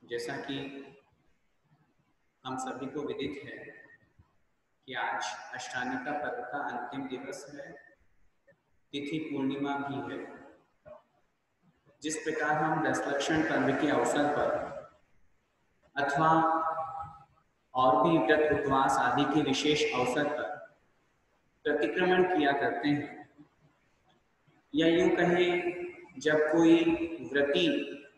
जैसा कि हम सभी को विदित है कि आज अष्टानिका पर्व का अंतिम दिवस है, तिथि पूर्णिमा भी है। जिस प्रकार हम दशलक्षण पर्व के अवसर पर अथवा और भी व्रत उपवास आदि के विशेष अवसर पर प्रतिक्रमण किया करते हैं, या यूं कहें जब कोई व्रती,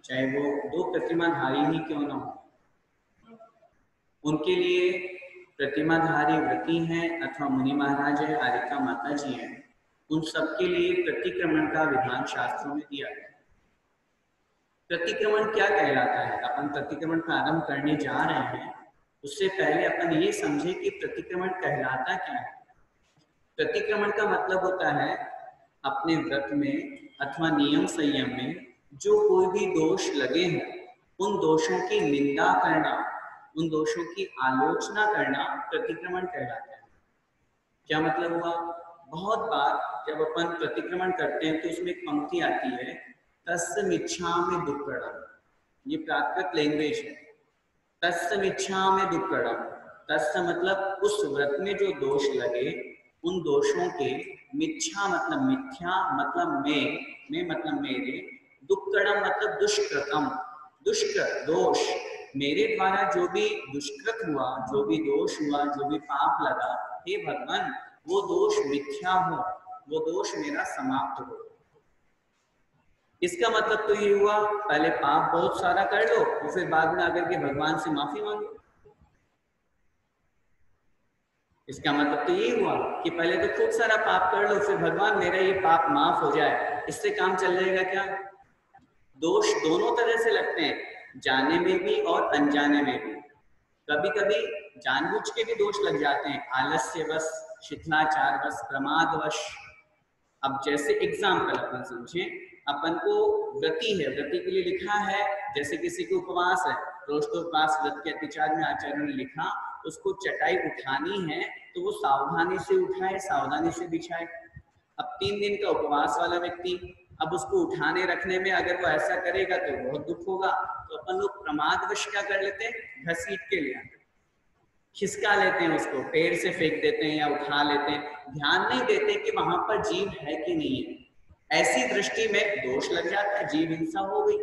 चाहे वो 2 प्रतिमाधारी ही क्यों न हो, उनके लिए प्रतिमाधारी व्रती हैं अथवा मुनि महाराज है, आरिका माता जी हैं, उन सबके लिए प्रतिक्रमण का विधान शास्त्रों में दिया गया। प्रतिक्रमण क्या कहलाता है? अपन प्रतिक्रमण प्रारंभ करने जा रहे हैं, उससे पहले अपन ये समझे कि प्रतिक्रमण कहलाता क्या है। प्रतिक्रमण का मतलब होता है अपने व्रत में अथवा नियम संयम में जो कोई भी दोष लगे हैं, उन दोषों की निंदा करना, उन दोषों की आलोचना करना प्रतिक्रमण कहलाता है। क्या मतलब हुआ? बहुत बार जब अपन प्रतिक्रमण करते हैं तो उसमें एक पंक्ति आती है, तस्मिच्छामि दुक्कडम। ये प्राकृत लैंग्वेज है। तस्मिच्छामि दुक्कडम, तस्य मतलब उस व्रत में जो दोष लगे, उन दोषों के, मिच्छा मतलब मिथ्या, मतलब मैं मतलब मेरे, दुक्कडम मतलब दुष्कृतम, दुष्कृत दोष, मेरे द्वारा जो भी दुष्कृत हुआ, जो भी दोष हुआ, जो भी पाप लगा, हे भगवान वो दोष मिथ्या हो, वो दोष मेरा समाप्त हो। इसका मतलब तो ये हुआ, पहले पाप बहुत सारा कर लो और फिर बाद में आकर के भगवान से माफी मांगो। इसका मतलब तो ये हुआ कि पहले तो खूब सारा पाप कर लो, फिर भगवान मेरा ये पाप माफ हो जाए, इससे काम चल जाएगा क्या? दोष दोनों तरह से लगते हैं, जाने में भी और अनजाने में भी। कभी कभी जानबूझ के भी दोष लग जाते हैं, आलस्यवश, शिथिलाचारवश, प्रमादवश। अब जैसे एग्जाम्पल अपन समझें, अपन को व्रती है, व्रती के लिए लिखा है, जैसे किसी को उपवास है, रोष्टोपवास व्रत के अतिचार में आचार्यों ने लिखा, उसको चटाई उठानी है तो वो सावधानी से उठाए, सावधानी से बिछाए। अब 3 दिन का उपवास वाला व्यक्ति, अब उसको उठाने रखने में अगर वो ऐसा करेगा तो बहुत दुख होगा, तो अपन लोग प्रमादवश क्या कर लेते हैं, घसीट के ले आते, खिसका लेते हैं, उसको पैर से फेंक देते हैं या उठा लेते हैं, ध्यान नहीं देते कि वहां पर जीव है कि नहीं है। ऐसी दृष्टि में दोष लग जाता है, जीव हिंसा हो गई,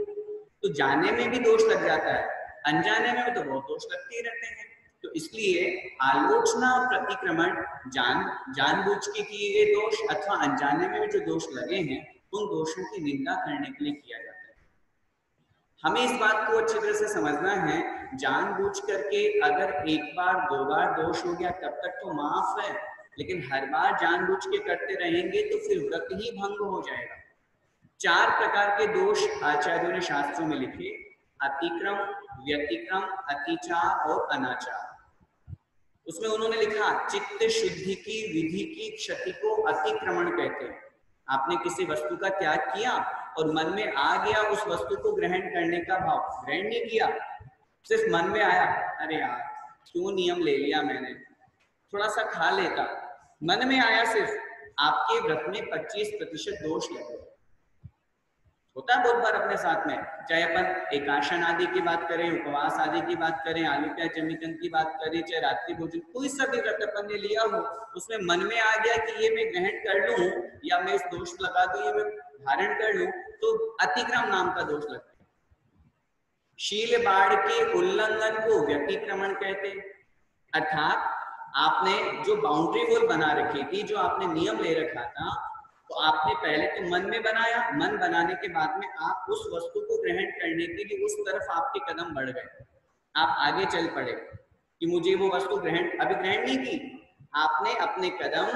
तो जाने में भी दोष लग जाता है, अनजाने में तो बहुत दोष लगते ही रहते हैं। तो इसलिए आलोचना, प्रतिक्रमण जानबूझ के किए गए दोष अथवा अनजाने में जो दोष लगे हैं, उन दोषों की निंदा करने के लिए किया जाता है। हमें इस बात को अच्छी तरह से समझना है, जानबूझ करके अगर एक बार 2 बार दोष हो गया तब तक तो माफ है, लेकिन हर बार जानबूझ के करते रहेंगे तो फिर व्रत ही भंग हो जाएगा। 4 प्रकार के दोष आचार्यों ने शास्त्रों में लिखे, अतिक्रम, व्यतिक्रम, अतिचार और अनाचार। उसमें उन्होंने लिखा, चित्त शुद्धि की विधि की क्षति को अतिक्रमण कहते हैं। आपने किसी वस्तु का त्याग किया और मन में आ गया उस वस्तु को ग्रहण करने का भाव, ग्रहण नहीं किया, सिर्फ मन में आया, अरे यार क्यों नियम ले लिया मैंने, थोड़ा सा खा लेता, मन में आया सिर्फ, आपके व्रत में 25% दोष लगे। होता है बहुत बार अपने साथ में, चाहे अपन एकाशन आदि की बात करें, उपवास आदि की बात करें, आलू प्याज जमीकंद की बात करें, चाहे रात्रि भोजन, कोई सा भी व्रत अपन ने लिया हो, उसमें मन में आ गया कि ये मैं ग्रहण कर लूं या मैं इस दोष लगा दूं, ये मैं धारण कर लूं, तो अतिक्रम नाम का दोष लगता है। शील बाढ़ के उल्लंघन को व्यतिक्रमण कहते हैं, अर्थात आपने जो बाउंड्री वॉल बना रखी थी, जो आपने नियम ले रखा था, तो आपने पहले तो मन में बनाया, मन बनाने के बाद में आप उस वस्तु को ग्रहण करने के लिए उस तरफ आपके कदम बढ़ गए, आप आगे चल पड़े कि मुझे वो वस्तु ग्रहण, अभी ग्रहण नहीं की, आपने अपने कदम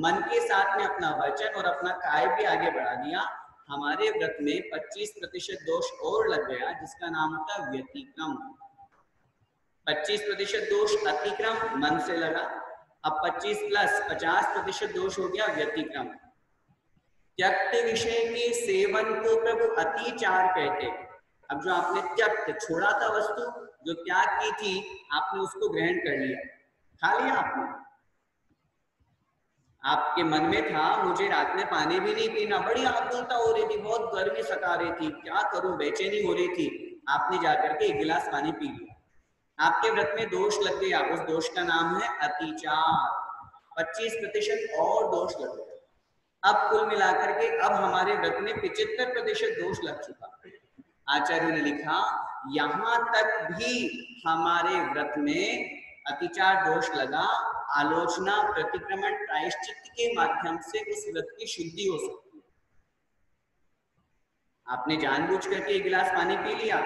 मन के साथ में अपना वचन और अपना काय भी आगे बढ़ा दिया। हमारे व्रत में 25% दोष और लग गया, जिसका नाम होता है व्यतिक्रम। 25% दोष अतिक्रम मन से लगा, अब 25 + 50% दोष हो गया व्यतिक्रम। त्यक्त विषय के सेवन को प्रभु अतिचार कहते। अब जो आपने त्यक्त, छोड़ा था वस्तु, जो त्याग की थी, आपने उसको ग्रहण कर लिया, खा लिया आपने, आपके मन में था मुझे रात में पानी भी नहीं पीना, बड़ी आकुलता हो रही थी, बहुत गर्मी सता रही थी, क्या करूं, बेचैनी हो रही थी, आपने जाकर के 1 गिलास पानी पी लिया, आपके व्रत में दोष लग गया, उस दोष का नाम है अतिचार। 25% और दोष लग गया। अब कुल मिलाकर के अब हमारे व्रत में 75% दोष लग चुका। आचार्य ने लिखा यहां तक भी हमारे व्रत में अतिचार दोष लगा, आलोचना प्रतिक्रमण प्रायश्चित के माध्यम से उस व्रत की शुद्धि हो सकती है। आपने जानबूझ करके 1 गिलास पानी पी लिया,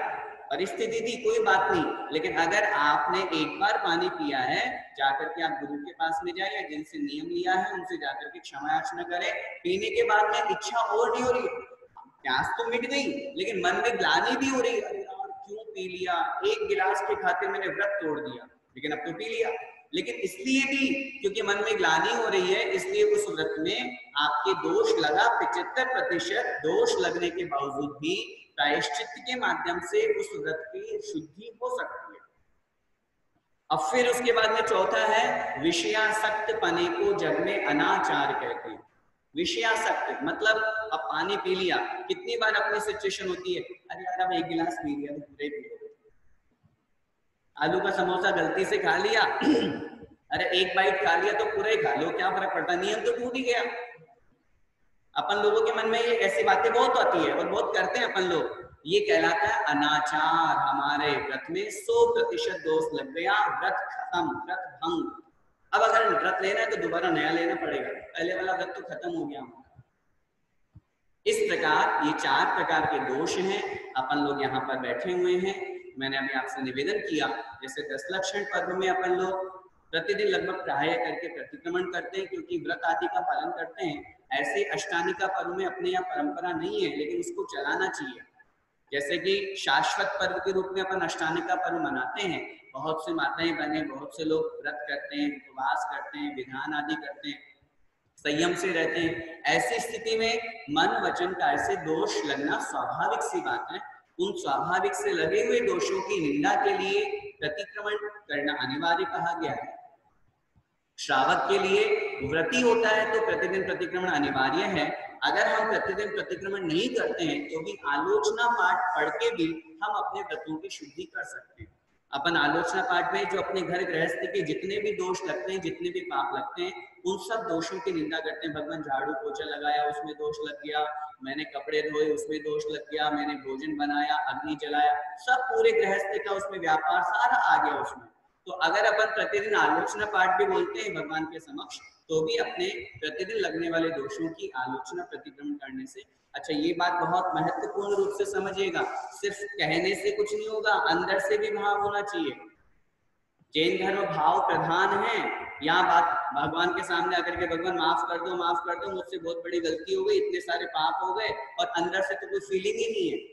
परिस्थिति थी, कोई बात नहीं, लेकिन अगर आपने एक बार पानी पिया है, जाकर के आप गुरु के पास में जाए या जिनसे नियम लिया है उनसे जाकर के क्षमा याचना करें। पीने के बाद में इच्छा और नहीं हो रही, प्यास तो मिट गई लेकिन मन में ग्लानि भी हो रही, अरे यार क्यों पी लिया, 1 गिलास के खातिर मैंने व्रत तोड़ दिया, लेकिन अब तो पी लिया। लेकिन इसलिए भी क्योंकि मन में ग्लानि हो रही है, इसलिए उस व्रत में आपके दोष लगा। 75% दोष लगने के बावजूद भी प्रायश्चित के माध्यम से उस व्रत की शुद्धि हो सकती है। अब फिर उसके बाद में चौथा है विषयासक्त पने को जग में अनाचार कहते हैं। विषयासक्त मतलब अब पानी पी लिया, कितनी बार अपनी सिचुएशन होती है, अरे यार अब 1 गिलास पी लिया तो पूरे पी लो। आलू का समोसा गलती से खा लिया अरे 1 बाइट खा लिया तो पूरा ही खा लो, क्या फर्क पड़ता, नियम तो टूट ही गया। अपन लोगों के मन में ये ऐसी बातें बहुत आती है और बहुत करते हैं अपन लोग, ये कहलाता है अनाचार। हमारे व्रत में 100% दोष लग गया, व्रत खत्म, व्रत भंग। अब अगर व्रत लेना है तो दोबारा नया लेना पड़ेगा, पहले वाला व्रत तो खत्म हो गया हमारा। इस प्रकार ये 4 प्रकार के दोष हैं। अपन लोग यहाँ पर बैठे हुए हैं, मैंने अभी आपसे निवेदन किया, जैसे 10 लक्षण पर्व में अपन लोग प्रतिदिन लगभग प्राय करके प्रतिक्रमण करते हैं क्योंकि व्रत आदि का पालन करते हैं। ऐसे अष्टानिका पर्व में अपने यहाँ परंपरा नहीं है, लेकिन उसको चलाना चाहिए। जैसे कि शाश्वत पर्व के रूप में अपन अष्टानिका पर्व मनाते हैं, बहुत से माताएं बहने, बहुत से लोग व्रत करते हैं, उपवास करते हैं, विधान आदि करते हैं, संयम से रहते हैं। ऐसी स्थिति में मन वचन काय से दोष लगना स्वाभाविक सी बात है। उन स्वाभाविक से लगे हुए दोषों की निंदा के लिए प्रतिक्रमण करना अनिवार्य कहा गया है। श्रावक के लिए व्रती होता है तो प्रतिदिन प्रतिक्रमण अनिवार्य है। अगर हम प्रतिदिन प्रतिक्रमण नहीं करते हैं तो भी आलोचना पाठ पढ़ के भी हम अपने व्रतों की शुद्धि कर सकते हैं। अपन आलोचना पाठ में जो अपने घर गृहस्थी के जितने भी दोष लगते हैं, जितने भी पाप लगते हैं, उन सब दोषों की निंदा करते हैं। भगवान झाड़ू पोछा लगाया उसमें दोष लग गया, मैंने कपड़े धोए उसमें दोष लग गया, मैंने भोजन बनाया, अग्नि जलाया, सब पूरे गृहस्थी का उसमें व्यापार सारा आ गया उसमें। तो अगर अपन प्रतिदिन आलोचना पाठ भी बोलते हैं भगवान के समक्ष, तो भी अपने प्रतिदिन लगने वाले दोषों की आलोचना प्रतिक्रमण करने से। अच्छा, ये बात बहुत महत्वपूर्ण रूप से समझिएगा, सिर्फ कहने से कुछ नहीं होगा, अंदर से भी भाव होना चाहिए। जैन धर्म भाव प्रधान है। यहाँ बात भगवान के सामने आकर के भगवान माफ कर दो, मुझसे बहुत बड़ी गलती हो गई, इतने सारे पाप हो गए, और अंदर से तो कोई फीलिंग ही नहीं है।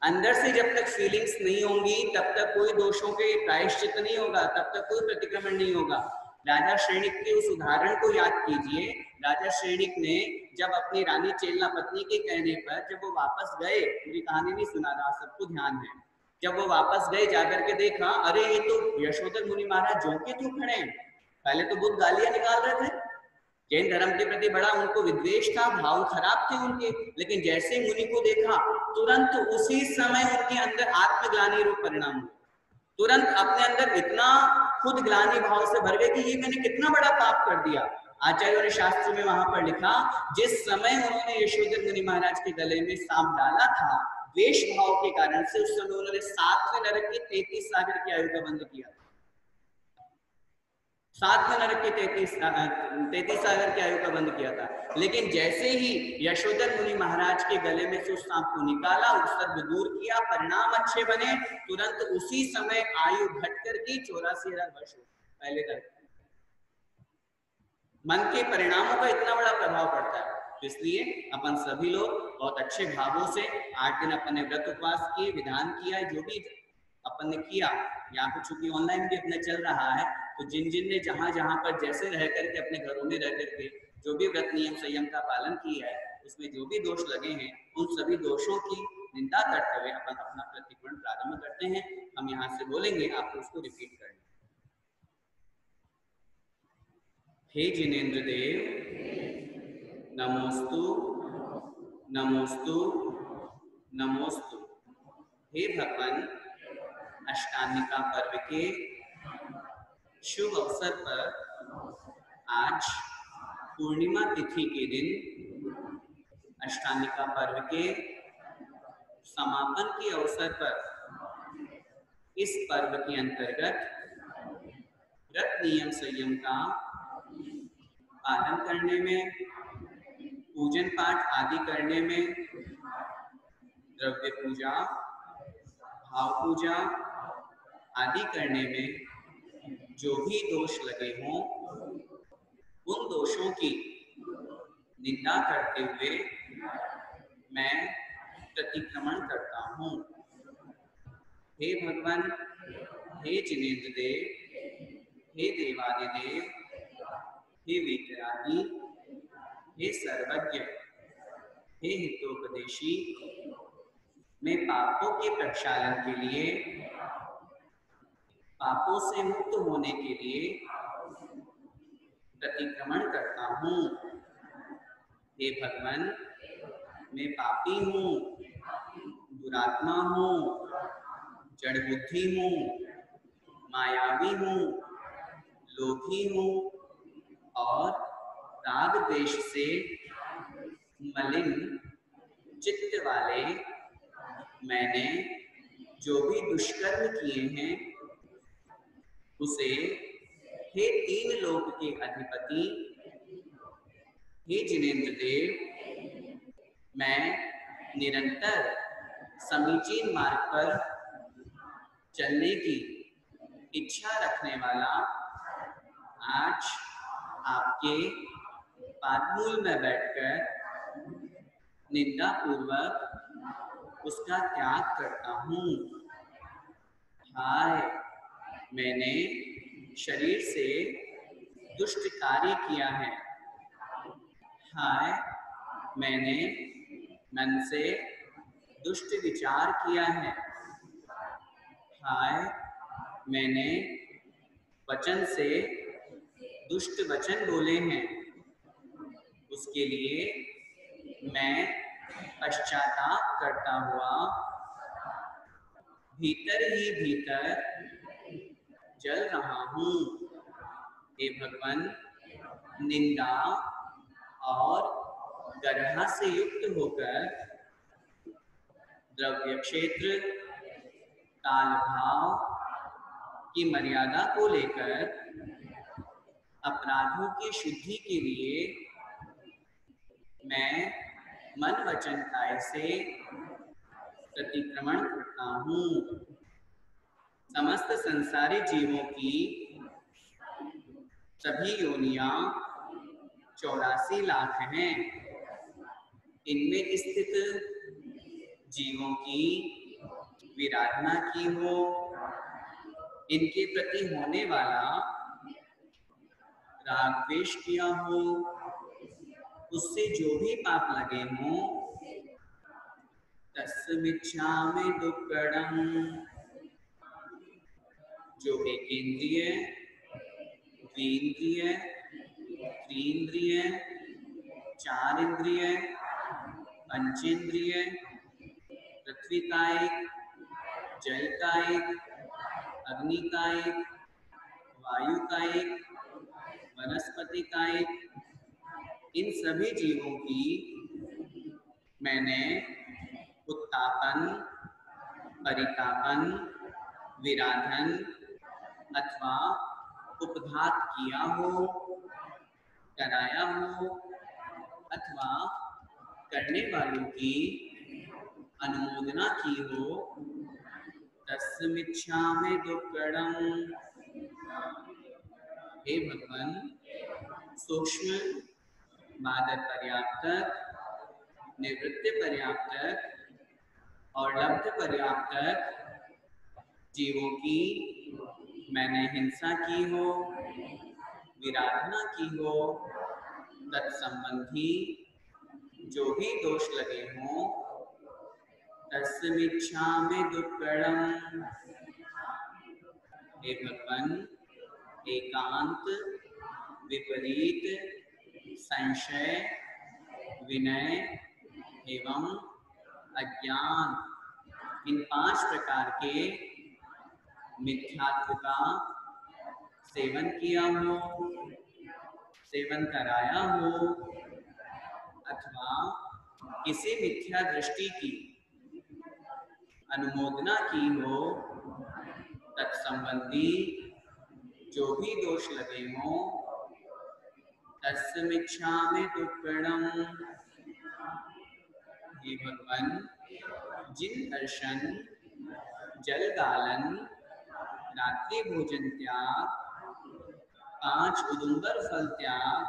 अंदर से जब तक फीलिंग्स नहीं होंगी तब तक कोई दोषों के प्रायश्चित नहीं होगा, तब तक कोई प्रतिक्रमण नहीं होगा। राजा श्रेणिक के उस उदाहरण को याद कीजिए। राजा श्रेणिक ने जब अपनी रानी चेलना पत्नी के कहने पर जब वो वापस गए, पूरी कहानी नहीं सुना रहा, सबको ध्यान है, जब वो वापस गए जाकर के देखा, अरे ये तो यशोधर मुनि महाराज जो के क्यों खड़े हैं। पहले तो बहुत गालियां निकाल रहे थे, जैन धर्म के प्रति बड़ा उनको विद्वेष था, भाव खराब थे उनके, लेकिन जैसे मुनि को देखा तुरंत उसी समय उनके अंदर आत्मग्लानि रूप परिणाम हुआ। तुरंत अपने अंदर इतना खुद ग्लानि भाव से भर गए कि ये मैंने कितना बड़ा पाप कर दिया। आचार्यों ने शास्त्र में वहां पर लिखा, जिस समय उन्होंने यशोधर मुनि महाराज के गले में सांप डाला था, द्वेष भाव के कारण से उस समय उन्होंने 7वें नरक के 33 सागर की आयु का बंध किया। 7वें नरक के 33 सागर की आयु का बंद किया था। लेकिन जैसे ही यशोधर मुनि महाराज के गले में से उस सांप को निकाला, उत्सर्ग दूर किया, परिणाम अच्छे बने, तुरंत उसी समय आयु घट करके 84,000 वर्ष पहले तक। मन के परिणामों का इतना बड़ा प्रभाव पड़ता है। तो इसलिए अपन सभी लोग बहुत अच्छे भावों से 8 दिन अपन ने व्रत उपवास किए, विधान किया, जो भी अपन ने किया। यहाँ पे चूंकि ऑनलाइन भी अपना चल रहा है, तो जिन जिन ने जहां जहां पर जैसे रह करके अपने घरों में रह करके जो भी व्रत नियम संयम का पालन किया है, उसमें जो भी दोष लगे हैं, उन सभी दोषों की निंदा करते हुए अपन अपना प्रतिक्रमण प्रारंभ करते हैं। हम यहाँ से बोलेंगे, आपको उसको रिपीट करना। हे जिनेन्द्र देव, नमोस्तु नमोस्तु नमोस्तु। हे भगवान, अष्टांगिका पर्व के शुभ अवसर पर आज पूर्णिमा तिथि के दिन अष्टांगिका पर्व के समापन के अवसर पर इस पर्व के अंतर्गत व्रत नियम संयम का पालन करने में, पूजन पाठ आदि करने में, द्रव्य पूजा, भाव पूजा आदि करने में जो भी दोष लगे हों, उन दोषों की निंदा करते हुए मैं प्रतिक्रमण करता हूँ। हे भगवान, हे जिनेन्द्र देव, हे देवादिदेव, हे वीतरागी, हे सर्वज्ञ, हे हितोपदेशी, मैं पापों के प्रक्षालन के लिए, पापों से मुक्त होने के लिए प्रतिक्रमण करता हूँ। हे भगवान, मैं पापी हूँ, दुरात्मा हूँ, जड़ बुद्धि हूँ, मायावी हूँ, लोभी हूँ और राग द्वेष से मलिन चित्त वाले मैंने जो भी दुष्कर्म किए हैं उसे हे तीन लोक के अधिपति, हे जिनेन्द्र देव, मैं निरंतर समीचीन मार्ग पर चलने की इच्छा रखने वाला आज आपके पादमूल में बैठकर निंदा पूर्वक उसका त्याग करता हूँ। हाय, मैंने शरीर से दुष्ट कार्य किया है। हाय, मैंने मन से दुष्ट विचार किया है। हाय, मैंने वचन से दुष्ट वचन बोले हैं। उसके लिए मैं पश्चाताप करता हुआ भीतर ही भीतर जल रहा हूँ। हे भगवान, निंदा और गर्हा से युक्त होकर द्रव्य क्षेत्र, काल भाव की मर्यादा को लेकर अपराधों की शुद्धि के लिए मैं मन वचन काय से प्रतिक्रमण करता हूँ। समस्त संसारी जीवों की सभी योनियां 84 लाख हैं। इनमें स्थित जीवों की विराधना की हो, इनके प्रति होने वाला राग द्वेष किया हो, उससे जो भी पाप लगे हों, तस्मिच्छामि दुक्कडम्। जो एकेंद्रिय, द्विंद्रिय, त्रिंद्रिय, चार इंद्रिय, पंचेंद्रिय, पृथ्वी कायिक, जल कायिक, अग्नि कायिक, वायु कायिक, वनस्पति कायिक, इन सभी जीवों की मैंने उत्तापन, परितापन, विराधन अथवा उपघात किया हो, कराया हो अथवा करने वालों की अनुमोदना की हो, तस्मिच्छामि दुक्कडम्। हे भगवान, सूक्ष्म, बादर पर्याप्तक, निवृत्ति पर्याप्तक और लब्ध पर्याप्तक जीवों की मैंने हिंसा की हो, विराधना की हो, तत्संबंधी जो भी दोष लगे हों, तस्मिच्छामि दुक्कडम्। हे भगवान, एकांत, विपरीत, संशय, विनय एवं अज्ञान इन 5 प्रकार के मिथ्यात्व का सेवन किया हो, सेवन कराया हो, अथवा किसी मिथ्या दृष्टि की अनुमोदना की हो, तत्संबंधी जो भी दोष लगे हो, तस्मिच्छामि दुक्कडम्। हे भगवान, जिन दर्शन, जल गालन, रात्रि भोजन त्याग, 5 उदुम्बर फल त्याग,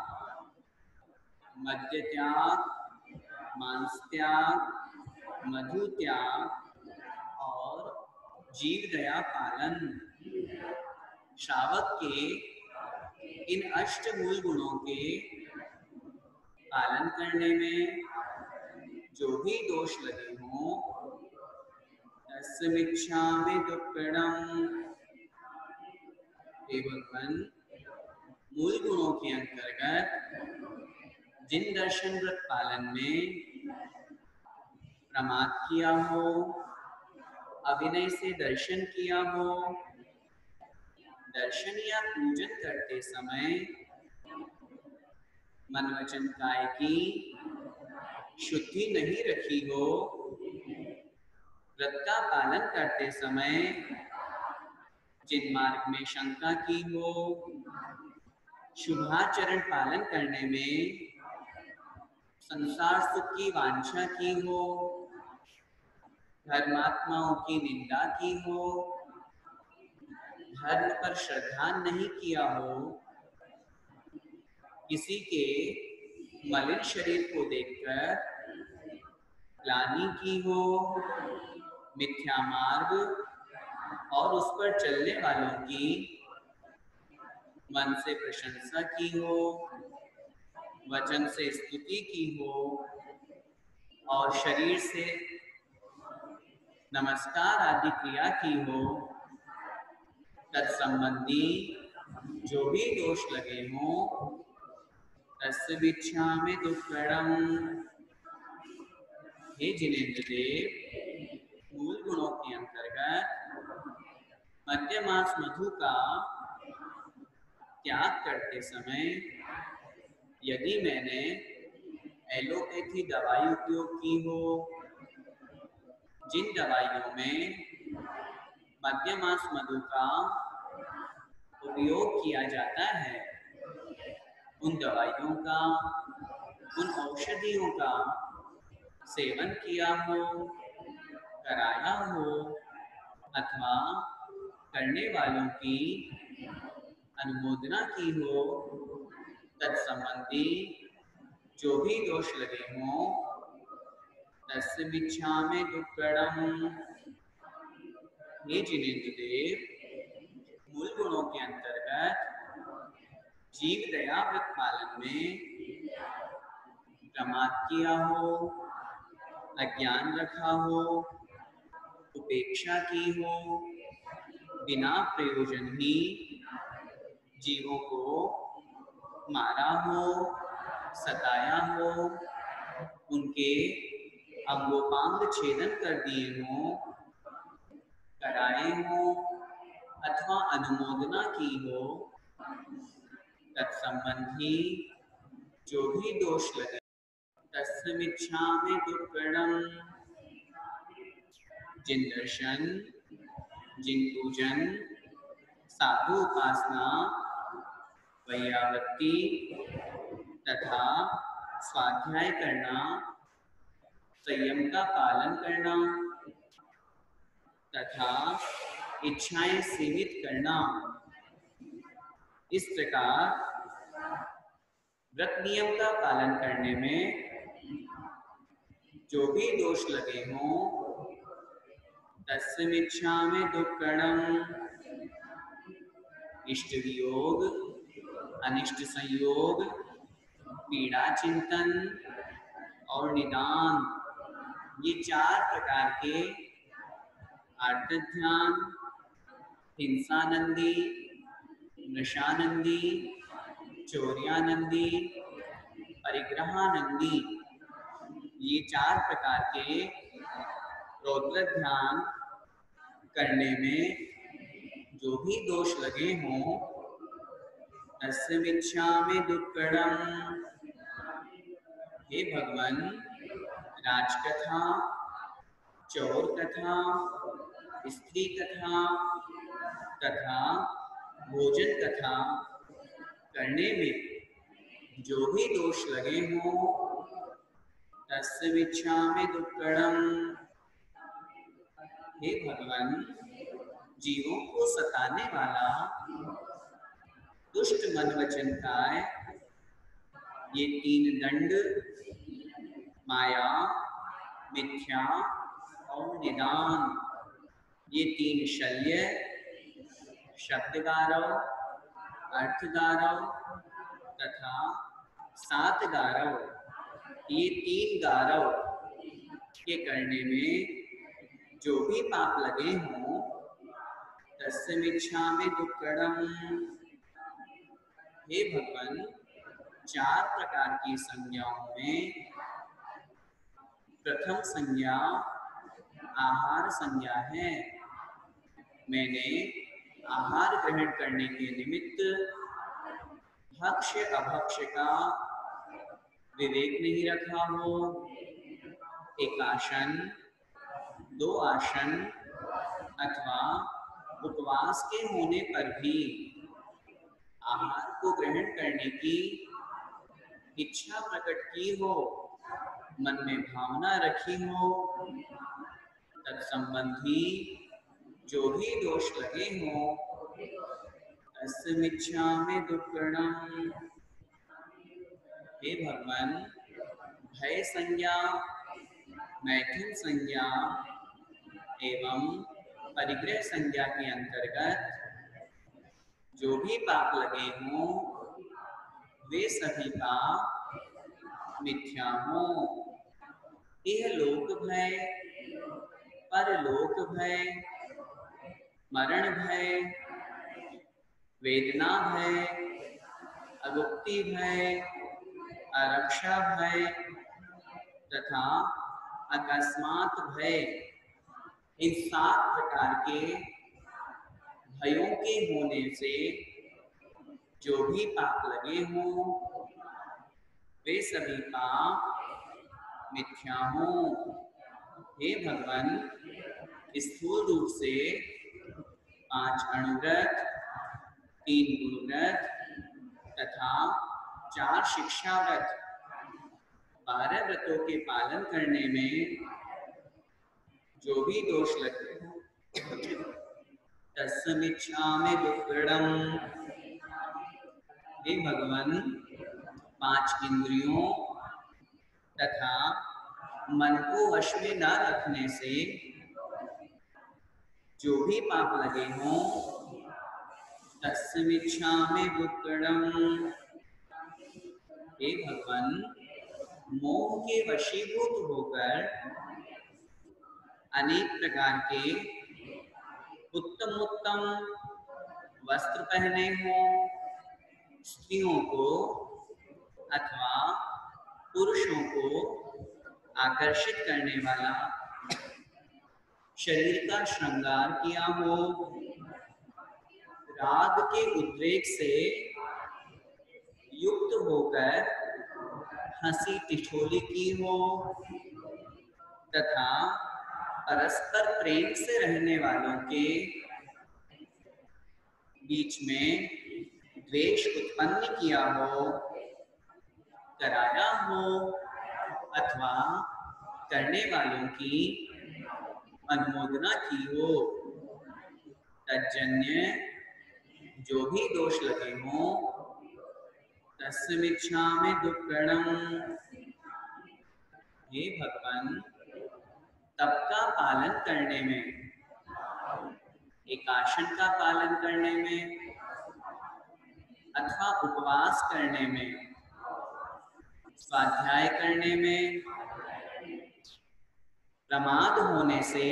मद्य त्याग, मांस त्याग, मधु त्याग और जीव दया पालन, श्रावक के इन अष्टमूल गुणों के पालन करने में जो भी दोष लगे हों, तस्मिच्छामि दुक्कडम्। हे भगवान, मूल गुणों के अंतर्गत जिन दर्शन व्रत पालन में प्रमाद किया हो, अभिनय से दर्शन किया हो, दर्शन या पूजन करते समय मन वचन काया की शुद्धि नहीं रखी हो, व्रत का पालन करते समय जिन मार्ग में शंका की हो, शुभाचरण पालन करने में संसार सुख की वांछा की हो, धर्मात्माओं की निंदा की हो, धर्म पर श्रद्धा नहीं किया हो, किसी के मलिन शरीर को देखकर ग्लानि की हो, मिथ्या मार्ग और उस पर चलने वालों की मन से प्रशंसा की हो, वचन से स्तुति की हो और शरीर से नमस्कार आदि क्रिया की हो, तत्संबंधी जो भी दोष लगे हों, तस्मिच्छामि दुक्कडम्। हे जिनेन्द्र देव, मूल गुणों के अंतर्गत मद्य मांस मधु का त्याग करते समय यदि मैंने एलोपैथी दवाई उपयोग की हो, जिन दवाइयों में मद्य मांस मधु का उपयोग किया जाता है, उन दवाइयों का, उन औषधियों का सेवन किया हो, कराया हो अथवा करने वालों की अनुमोदना की हो, तत्संबंधी जो भी दोष लगे हों, तस्मिच्छामि दुक्कडम्। हे जिनेन्द्र देव, मूल गुणों के अंतर्गत जीव दया व्रत पालन में प्रमाद किया हो, अज्ञान रखा हो, उपेक्षा की हो, बिना प्रयोजन ही जीवों को मारा हो, सताया हो, उनके अंगोपांग छेदन कर दिए हों, कराए हों अथवा अनुमोदना की हो, तत्संबंधी जो भी दोष लगे, तस्मिच्छामि दुक्कडम्। जिन दर्शन, जिन पूजन, साधु उपासना, वैयावृत्ति तथा स्वाध्याय करना, संयम का पालन करना तथा इच्छाएं सीमित करना, इस प्रकार व्रत नियम का पालन करने में जो भी दोष लगे हों, तस्मिच्छामि दुक्कडम्। इष्ट वियोग, अनिष्ट संयोग, पीड़ा चिंतन और निदान, ये 4 प्रकार के आर्त ध्यान, हिंसानंदी, नशानंदी, चौर्यानंदी, परिग्रहानंदी, ये 4 प्रकार के रौद्र ध्यान करने में जो भी दोष लगे हों, तस्मिच्छामि दुक्कडम्। हे भगवान, राजकथा, चौर कथा, स्त्री कथा तथा भोजन कथा करने में जो भी दोष लगे हों, तस्मिच्छामि दुक्कडम्। हे भगवान, जीवों को सताने वाला दुष्ट मन वचन काय, ये तीन दंड, माया, मिथ्या और निदान, ये तीन शल्य, शब्द गारव, अर्थ गारव तथा सात गारव, ये तीन गारव के करने में जो भी पाप लगे हों, तस्मिच्छामि दुक्कडम्। हे भगवान, चार प्रकार की संज्ञाओं में प्रथम संज्ञा आहार संज्ञा है। मैंने आहार ग्रहण करने के निमित्त भक्ष्य अभक्ष्य का विवेक नहीं रखा हो, एक आसन, दो आसन अथवा उपवास के होने पर भी आहार को ग्रहण करने की इच्छा प्रकट की हो, मन में भावना रखी हो, तत्संबंधी जो भी दोष लगे हों, तस्मिच्छामि दुक्कडम्। हे भगवान, भय संज्ञा, मैथुन संज्ञा एवं परिग्रह संज्ञा के अंतर्गत जो भी पाप लगे हों, वे सभी पाप मिथ्या हों। यह लोक भय, परलोक भय, मरण भय, वेदना भय, अगुप्ति भय, आरक्षा भय तथा अकस्मात भय, इन 7 प्रकार के भयों के होने से जो भी पाप लगे हों, वे सभी पाप मिथ्या हों। हे भगवान, स्थूल रूप से 5 अणुव्रत, 3 गुरुव्रत तथा 4 शिक्षा व्रत, 12 व्रतों के पालन करने में जो भी दोष लगे हों, तस्मिच्छामि दुक्कडम्। हे भगवान, 5 इंद्रियों तथा मन को वश में न रखने से जो भी पाप लगे हों, तस्मिच्छामि दुक्कडम्। हे भगवान, मोह के वशीभूत होकर अनेक प्रकार के उत्तम उत्तम वस्त्र पहने हों, स्त्रियों को अथवा पुरुषों को आकर्षित करने वाला शरीर का श्रृंगार किया हो, राग के उद्रेक से युक्त होकर हंसी ठिठोली की हो तथा परस्पर प्रेम से रहने वालों के बीच में द्वेष उत्पन्न किया हो, कराया हो अथवा करने वालों की अनुमोदना की हो, तज्जन्य जो भी दोष लगे हों, तस्मिच्छामि दुक्कडम्। हे भगवान, तप का पालन करने में, एकासन का पालन करने में अथवा उपवास करने में, स्वाध्याय करने में प्रमाद होने से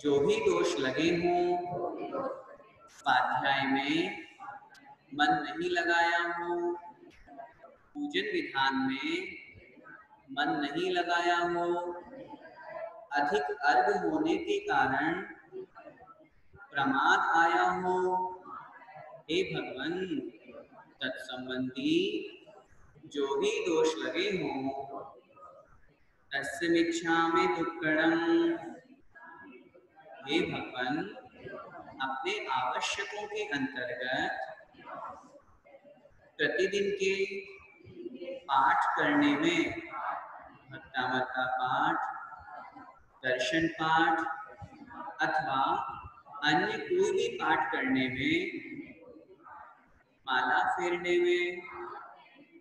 जो भी दोष लगे हों, स्वाध्याय में मन नहीं लगाया हो, पूजन विधान में मन नहीं लगाया हो अधिक अर्घ होने के कारण प्रमाद आया हो, हे भगवान तत्संबंधी जो भी दोष लगे हों तस्य मिच्छामि दुक्कडम, हे भगवान अपने आवश्यकों के अंतर्गत प्रतिदिन के पाठ करने में, भक्तामृता पाठ, दर्शन पाठ अथवा अन्य कोई भी पाठ करने में, माला फेरने में,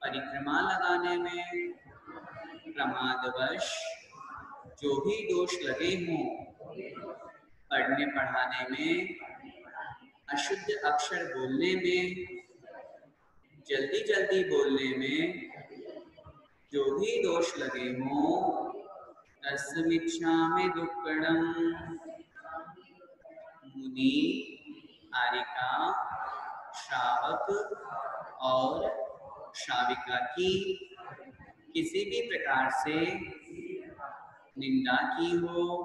परिक्रमा लगाने में प्रमादवश जो भी दोष लगे हों, पढ़ने पढ़ाने में, अशुद्ध अक्षर बोलने में, जल्दी जल्दी बोलने में जो भी दोष लगे हों तस्य मिच्छामि दुक्कडम। मुनि, आर्यिका, श्रावक और श्राविका की किसी भी प्रकार से निंदा की हो,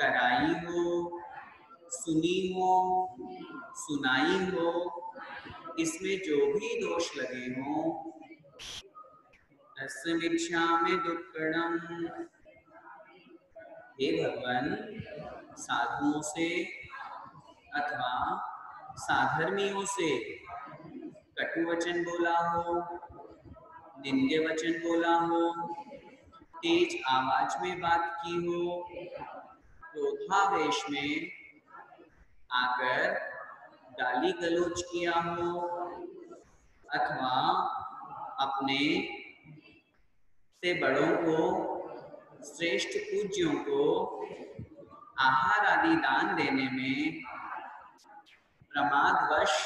कराई हो, सुनी हो, सुनाई हो, इसमें जो भी दोष लगे हों तस्य मिच्छामि दुक्कडम। हे भगवान साधुओं से अथवा साधर्मियों से कटु वचन बोला हो, निंद्य वचन बोला हो, तेज आवाज में बात की हो, क्रोधावेश में आकर गाली गलौज किया हो अथवा अपने से बड़ों को, श्रेष्ठ पूज्यों को आहार आदि दान देने में प्रमादवश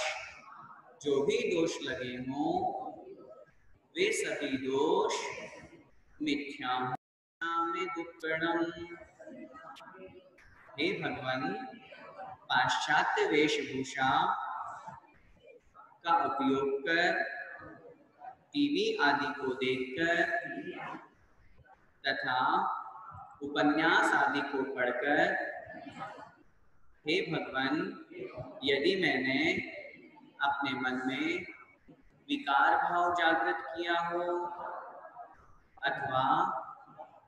जो भी दोष लगे हों वे सभी दोष मिथ्यामि दुक्कडम। हे भगवान पाश्चात्य वेशभूषा का उपयोग कर, टीवी आदि को देखकर तथा उपन्यास आदि को पढ़कर, हे भगवान यदि मैंने अपने मन में विकार भाव जागृत किया हो अथवा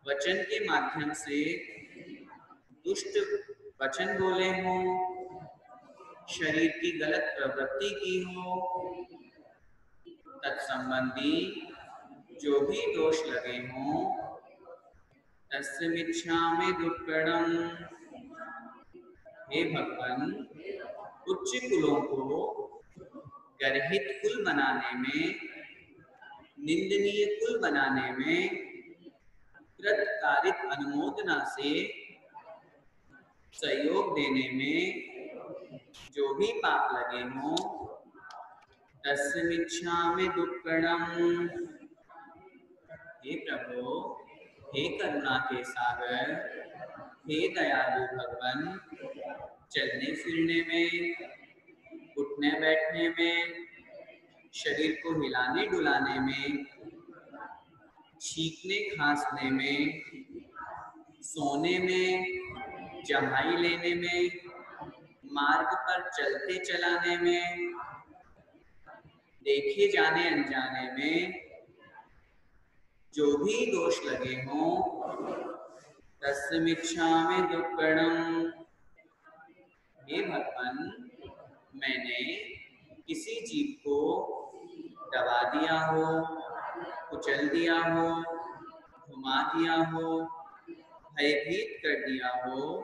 वचन के माध्यम से दुष्ट वचन बोले हों, शरीर की गलत प्रवृत्ति की हो, तत्संबंधी जो भी दोष लगे हों तस्य मिच्छामि दुक्कडम। हे भगवान उच्च कुलों को गर्हित कुल बनाने में, निंदनीय कुल बनाने में कृतकारित अनुमोदना से सहयोग देने में जो भी पाप लगे हों तस्य मिच्छामि दुक्कडम। हे प्रभु, हे करुणा के सागर, हे दयालु भगवान, चलने फिरने में, उठने बैठने में, शरीर को हिलाने डुलाने में, छींकने खांसने में, सोने में, जहाई लेने में, मार्ग पर चलते चलाने में, देखे जाने अनजाने में जो भी दोष लगे हों तस्य मिच्छामि दुक्कडम। हे भगवान मैंने किसी जीव को दबा दिया हो, कुचल दिया हो, घुमा दिया हो, भयभीत कर दिया हो,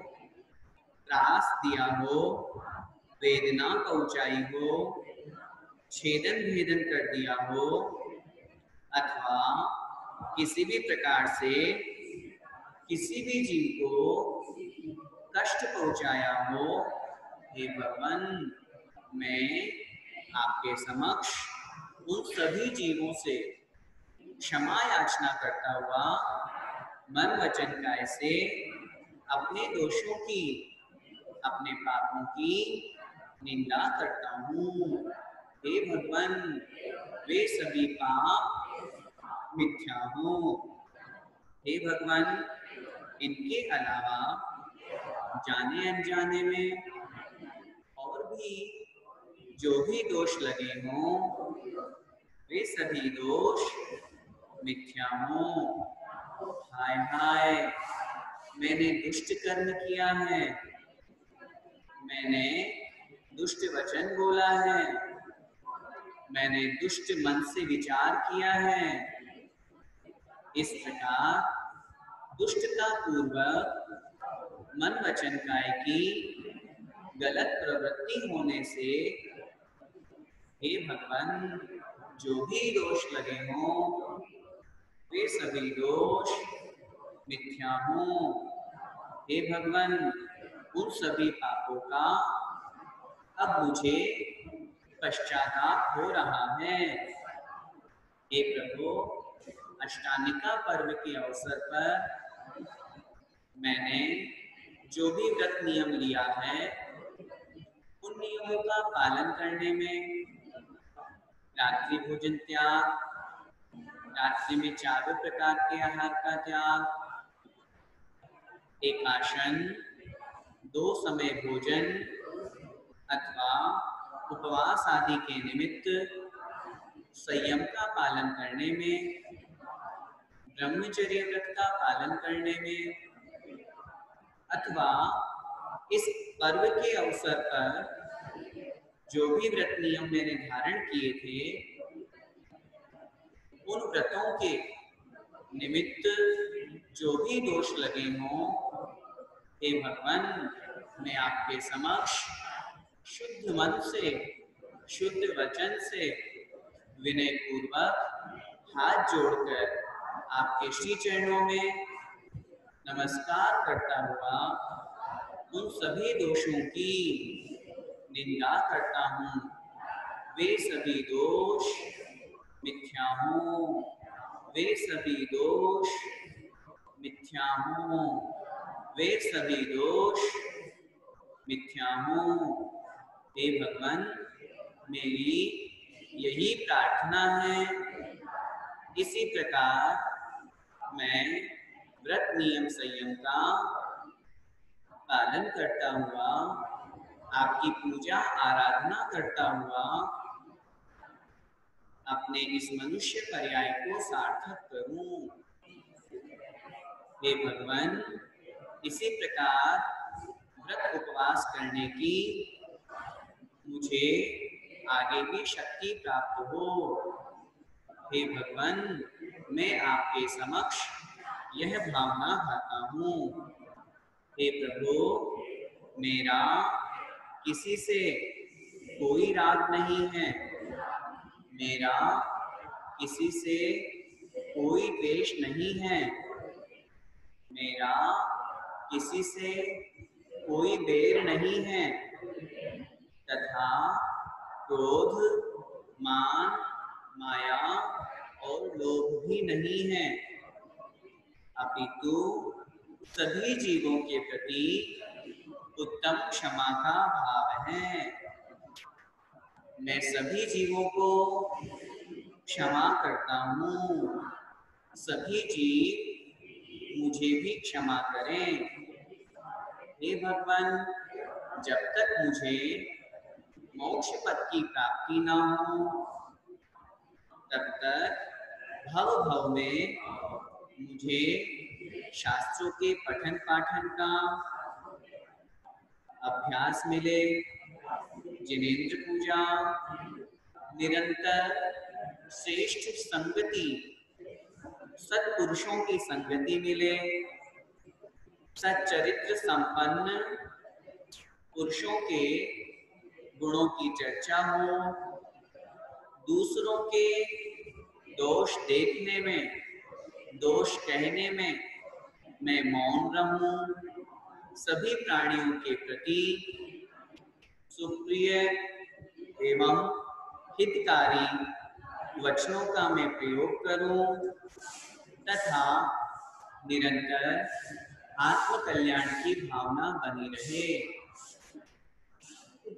त्रास दिया हो, वेदना पहुंचाई हो, छेदन भेदन कर दिया हो अथवा किसी भी प्रकार से किसी भी जीव को कष्ट पहुंचाया हो, हे भगवान मैं आपके समक्ष उन सभी जीवों से क्षमा याचना करता हुआ मन वचन काय से अपने दोषों की, अपने पापों की निंदा करता हूँ। हे भगवान वे सभी पाप मिथ्या हो। हे भगवान इनके अलावा जाने अनजाने में और भी जो भी दोष लगे हों वे सभी दोष मिथ्या हों। हाय हाय, मैंने दुष्ट कर्म किया है, मैंने दुष्ट वचन बोला है, मैंने दुष्ट मन से विचार किया है। इस प्रकार दुष्टता पूर्वक मन वचन काय की गलत प्रवृत्ति होने से हे भगवान जो भी दोष लगे हों वे सभी दोष मिथ्या हों। हे भगवान उन सभी पापों का अब मुझे पश्चाताप हो रहा है। हे प्रभु अष्टानिका पर्व के अवसर पर मैंने जो भी व्रत नियम लिया है उन नियमों का पालन करने में रात्रि भोजन त्याग, रात्रि में 4 प्रकार के आहार का त्याग, एकाशन, 2 समय भोजन अथवा उपवास आदि के निमित्त संयम का पालन करने में, ब्रह्मचर्य व्रत का पालन करने में अथवा इस पर्व के अवसर पर जो भी व्रत नियम मैंने धारण किए थे उन व्रतों के निमित्त जो भी दोष लगे हों हे भगवान मैं आपके समक्ष शुद्ध मन से शुद्ध वचन से विनय पूर्वक हाथ जोड़कर आपके श्री चरणों में नमस्कार करता हुआ उन सभी दोषों की निंदा करता हूँ। वे सभी दोष मिथ्या हों, वे सभी दोष मिथ्या हों, वे सभी दोष मिथ्या हों। हे भगवान मेरी यही प्रार्थना है। इसी प्रकार मैं व्रत नियम संयम का पालन करता हुआ आपकी पूजा आराधना करता हुआ अपने इस मनुष्य पर्याय को सार्थक करूं। हे भगवान इसी प्रकार व्रत उपवास करने की मुझे आगे भी शक्ति प्राप्त हो। हे भगवान मैं आपके समक्ष यह भावना करता हूँ। हे प्रभु मेरा किसी से कोई राग नहीं है, मेरा किसी से कोई द्वेष नहीं है, मेरा किसी से कोई बैर नहीं है तथा क्रोध मान माया और लोभ भी नहीं है, अपितु सभी जीवों के प्रति उत्तम क्षमा का भाव है। मैं सभी जीवों को क्षमा करता हूँ, सभी जीव मुझे भी क्षमा करें। हे भगवान जब तक मुझे मोक्ष पद की प्राप्ति न हो तब तक भव भव में मुझे शास्त्रों के पठन पाठन का अभ्यास मिले, जिनेंद्र पूजा, निरंतर श्रेष्ठ संगति, सत्पुरुषों की संगति मिले, सच्चरित्र संपन्न पुरुषों के गुणों की चर्चा हो, दूसरों के दोष देखने में, दोष कहने में मैं मौन रहूं, सभी प्राणियों के प्रति सुप्रिय एवं हितकारी वचनों का मैं प्रयोग करूं तथा निरंतर आत्म कल्याण की भावना बनी रहे।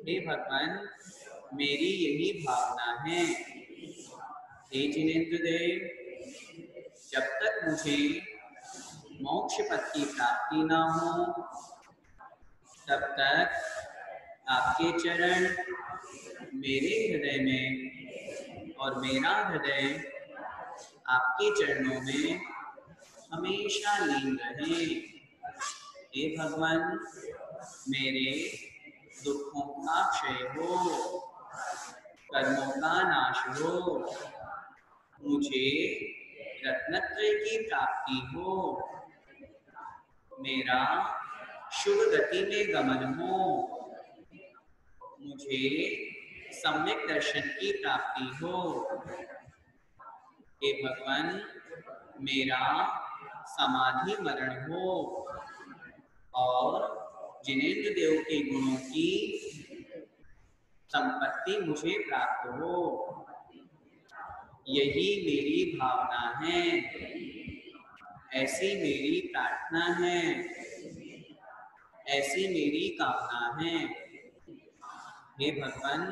हे भगवान मेरी यही भावना है। हे जिनेंद्र देव जब तक मुझे मोक्ष मोक्ष पद की प्राप्ति ना हो तब तक आपके चरण मेरे हृदय में और मेरा हृदय आपके चरणों में हमेशा लीन रहे। हे भगवान, मेरे दुखों का क्षय हो, कर्मों का नाश हो, मुझे रत्नत्रय की प्राप्ति हो, मेरा शुभ गति में गमन हो, मुझे सम्यक दर्शन की प्राप्ति हो। हे भगवान, मेरा समाधि मरण हो और जिनेंद्र देव के गुणों की संपत्ति मुझे प्राप्त हो। यही मेरी भावना है, ऐसी मेरी प्रार्थना है, ऐसी मेरी कामना है। हे भगवान,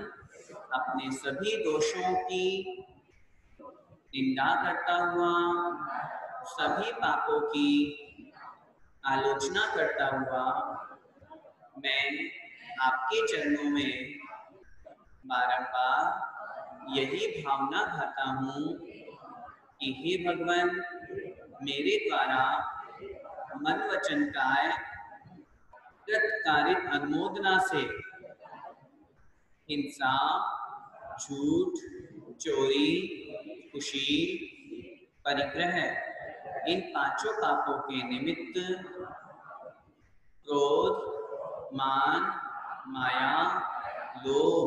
अपने सभी दोषों की निंदा करता हुआ, सभी पापों की आलोचना करता हुआ मैं आपके चरणों में बारंबार यही भावना भरता हूँ कि हे भगवान, मेरे द्वारा मन वचन काय कृतकारित अनुमोदना से हिंसा, झूठ, चोरी, कुशील, परिग्रह, इन पांचों पापों के निमित्त क्रोध, मान, माया, लोभ,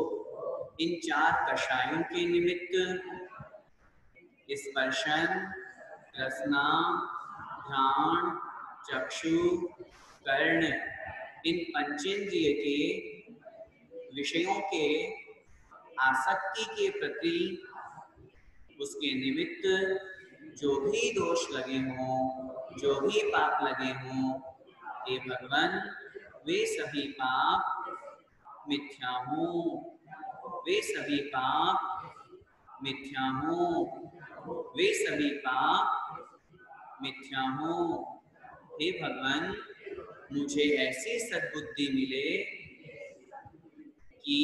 इन चार कषायों के निमित्त स्पर्शन, रसना, घ्राण, चक्षु, कर्ण, इन पंचेंद्रिय के विषयों के आसक्ति के प्रति उसके निमित्त जो भी दोष लगे हों, जो भी पाप लगे हों, हे भगवान, वे सभी पाप मिथ्या हों, वे सभी पाप मिथ्या हों, वे सभी पाप मिथ्या हों। हे भगवान, मुझे ऐसी सद्बुद्धि मिले कि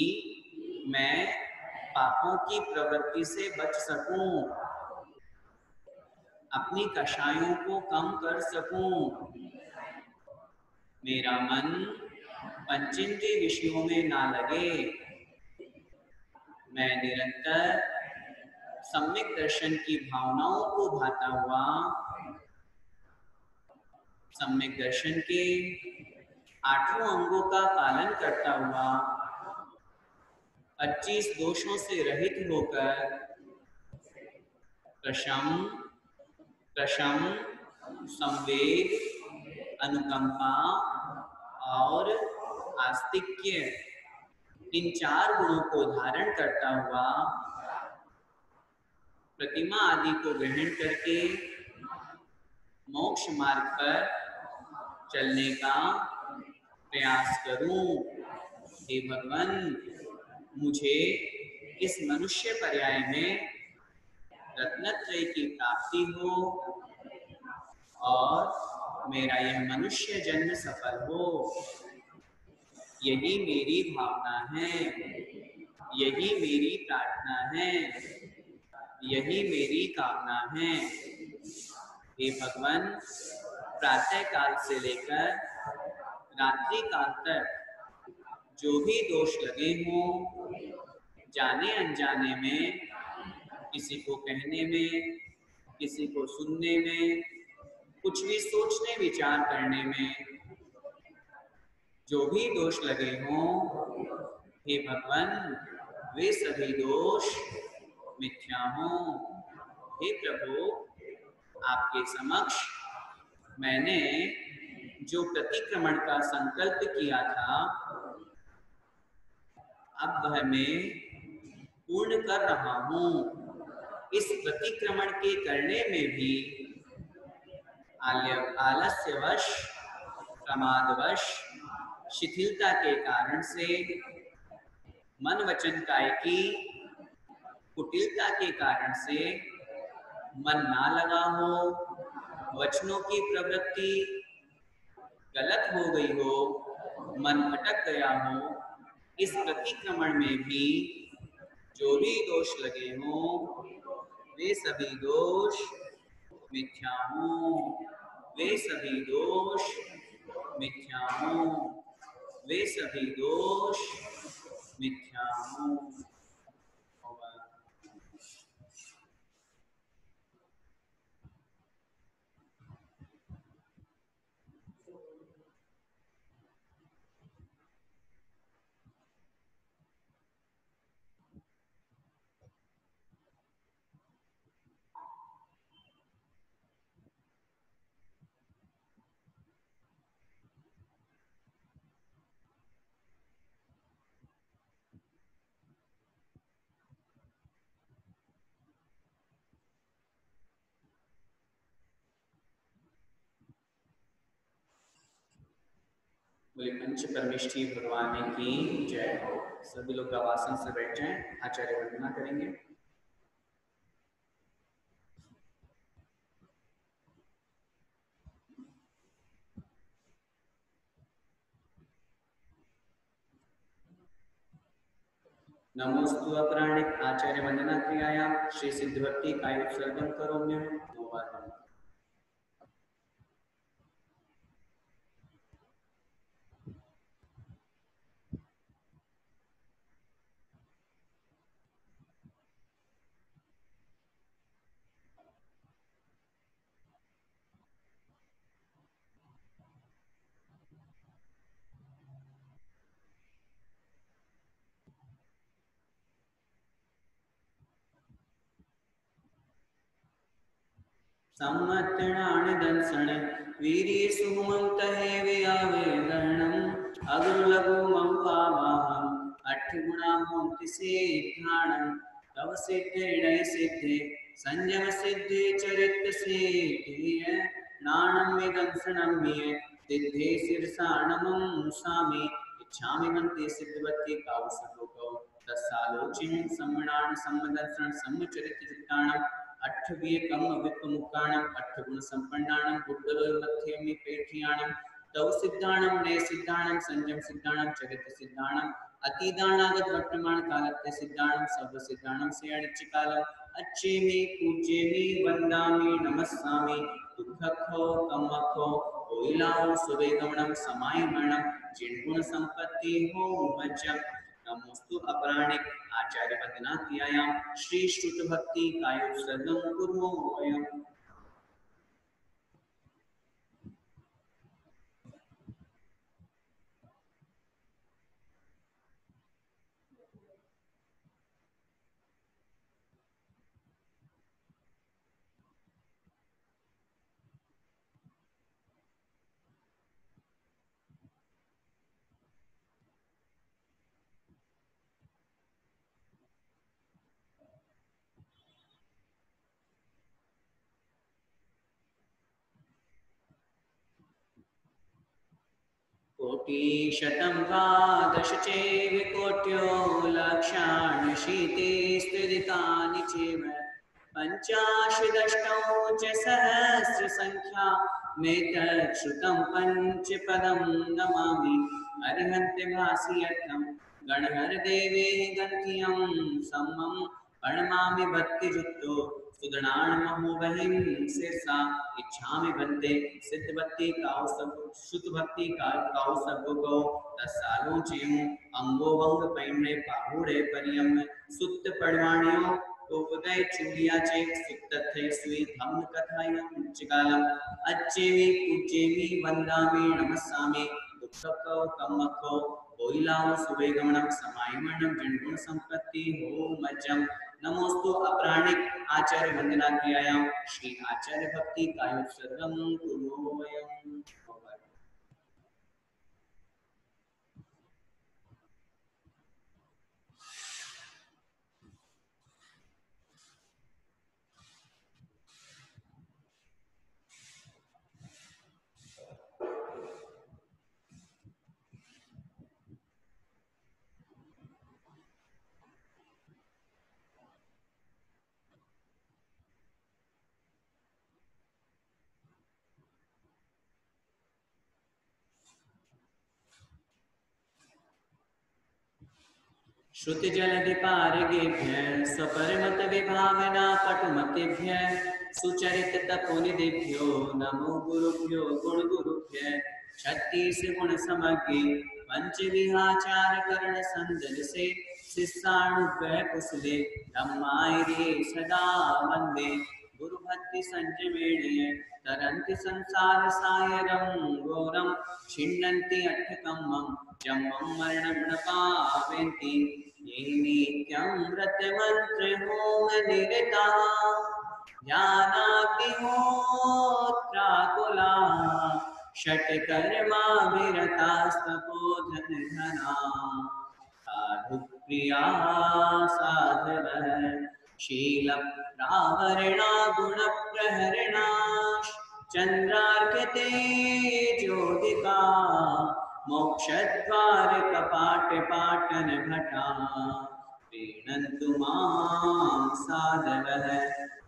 मैं पापों की प्रवृत्ति से बच सकूं, अपनी कषायों को कम कर सकूं, मेरा मन पंचेंद्रिय विषयों में ना लगे, मैं निरंतर सम्यक दर्शन की भावनाओं को भाता हुआ सम्यक दर्शन के 8 अंगों का पालन करता हुआ 25 दोषों से रहित होकर प्रशम, संवेग, अनुकंपा और आस्तिक्य, इन 4 गुणों को धारण करता हुआ प्रतिमा आदि को ग्रहण करके मोक्ष मार्ग पर चलने का प्रयास करूं। हे भगवान, मुझे इस मनुष्य पर्याय में रत्नत्रय की प्राप्ति हो और मेरा यह मनुष्य जन्म सफल हो। यही मेरी भावना है, यही मेरी प्रार्थना है, यही मेरी कामना है। हे भगवान, प्रातः काल से लेकर रात्रि काल तक जो भी दोष लगे हों, जाने अनजाने में, किसी को कहने में, किसी को सुनने में, कुछ भी सोचने विचार करने में जो भी दोष लगे हों, हे भगवान, वे सभी दोष मिथ्या हों। हे प्रभु, आपके समक्ष मैंने जो प्रतिक्रमण का संकल्प किया था, अब वह मैं पूर्ण कर रहा हूँ। इस प्रतिक्रमण के करने में भी आलस्यवश, प्रमादवश, शिथिलता के कारण से, मन वचन काय की कुटिलता के कारण से मन ना लगा हो, वचनों की प्रवृत्ति गलत हो गई हो, मन भटक गया हो, इस प्रतिक्रमण में भी जो भी दोष लगे हों वे सभी दोष मिथ्या हों, वे सभी दोष मिथ्या हों, वे सभी दोष मिथ्या हों। बोले पंच परमेष्ठी भगवान की जय हो। सभी लोग आसन से बैठ जाएं, आचार्य वंदना करेंगे। नमोस्तु अपराणिक आचार्य वंदना क्रियायाम श्री सिद्धभक्ति कायोत्सर्गम करोम्यहम्। दो बार सम्मतणानि दंसण वीर्ये सुमंत है व्यावे गणम अगुरु लघु मम पावाहम अठ गुणा होंति सिद्धाणम तव सिद्धे सिद्धे संयम सिद्धे चरित सिद्धि नाणम में दंसणम में सिद्धे शीर्षाणमं सामे इच्छामि मंते सिद्धवत्ति काउसको तस्सालोचिं सम्मणान सम्मदंसण सम्मचरित चित्ताणम अठवीकम वित्तमुक्ताणम अठगुण संपन्नाणम बुद्धलोलमध्यमी पेठियाणम तव सिद्धाणम ने सिद्धाणम संयम सिद्धाणम चरित सिद्धाणम अतिदानागत वर्तमान कालत्य सिद्धाणम सर्व सिद्धाणम से अनिच्च कालम अच्छेमि पूज्येमि वंदामि नमस्सामि दुःखखो कमखो कोइलाओ सुवेगमणम समायमणम जिनगुण संपत्ति हो मज्जम नमोस्तु अपराणिक आचार्य वंदना क्रियायाम श्री श्रुत भक्ति कायोत्सर्गम कुर्मो वयम्। कोटिशतं वा दश चैव लक्षाणि शीते स्थितानि चैव पञ्चाशदष्टौ च सहस्रसङ्ख्या मेतत् श्रुतं पञ्चपदं नमामि अरिहन्त भासि यत्तं गणहरदेवे गन्त्यं सम्मं प्रणमामि भक्तियुक्तो सुदृणाणमहो बहिं शिरसा इच्छामि बन्ते सिद्धभक्ति काउ सब शुद्ध भक्ति काउ सब को तसालो जीव अंगो वंग पैणे पाहुरे परियम सुत्त पड़वाणियों तो उदय चूड़िया चेक सुत्त थे सुई धम्म कथायम चिकालम अच्छेवी पूज्येवी वंदामि नमस्सामि दुःखको कम्मको कोइलाओ सुवेगमणम समायमणम जन्गुण संपत्ति हो मज्जम नमोस्तु अपराणिक आचार्य वंदना क्रियायाम श्री आचार्य भक्ति कायोत्सर्गम कुर्मो वयम्। श्रुति जलधि पारगेभ्यः स्वपरिमत विभावना पटुमतेभ्यः सुचरित तपोनिधिभ्यो नमो गुरुभ्यो गुण गुरुभ्यः 36 गुण समग्रे पंच विहाचार करण संदन से शिष्यानुग्रह कुशले धम्मायिरे सदा वंदे गुरु भक्ति संजमेणय तरन्ति संसार सायरं घोरं छिन्नन्ति अट्ठकम्मं जम्मं मरणं पावन्ति ये नित्यं व्रतमन्त्रहोम निरताः ज्ञानाग्निहोत्राकुलाः षट्कर्मा विरतास्तपोधनघनाः साधुप्रिया साधवः शीलप्रावरणा गुणप्रहरणा चन्द्रार्कते ज्योतिका मोक्षद्वार कपाट पाटन भटा प्रीणन्तु मां साधवः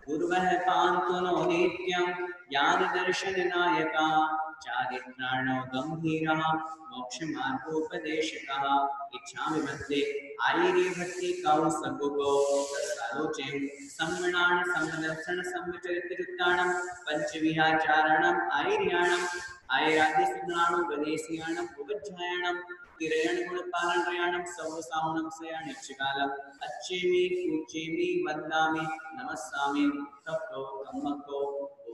गुरुवः पान्तु नो नित्यं ज्ञानदर्शन नायका चारित्राणो गंभीरः मोक्षमार्गोपदेशकः इच्छामि मध्ये आयिरे भक्ति कौ सगुगो तत्सालोचें सम्मणान सम्मदर्शन सम्मचरितयुक्ताणं पंचविहाचारणं आयिर्याणं आयरादिसुनाणु गणेशियाणं उपध्यायणं किरयण गुणपालनयाणं सवसावणं सयानिक्षकालम् अच्छेमि पूज्येमि वन्दामि नमस्सामि तप्तो कम्मको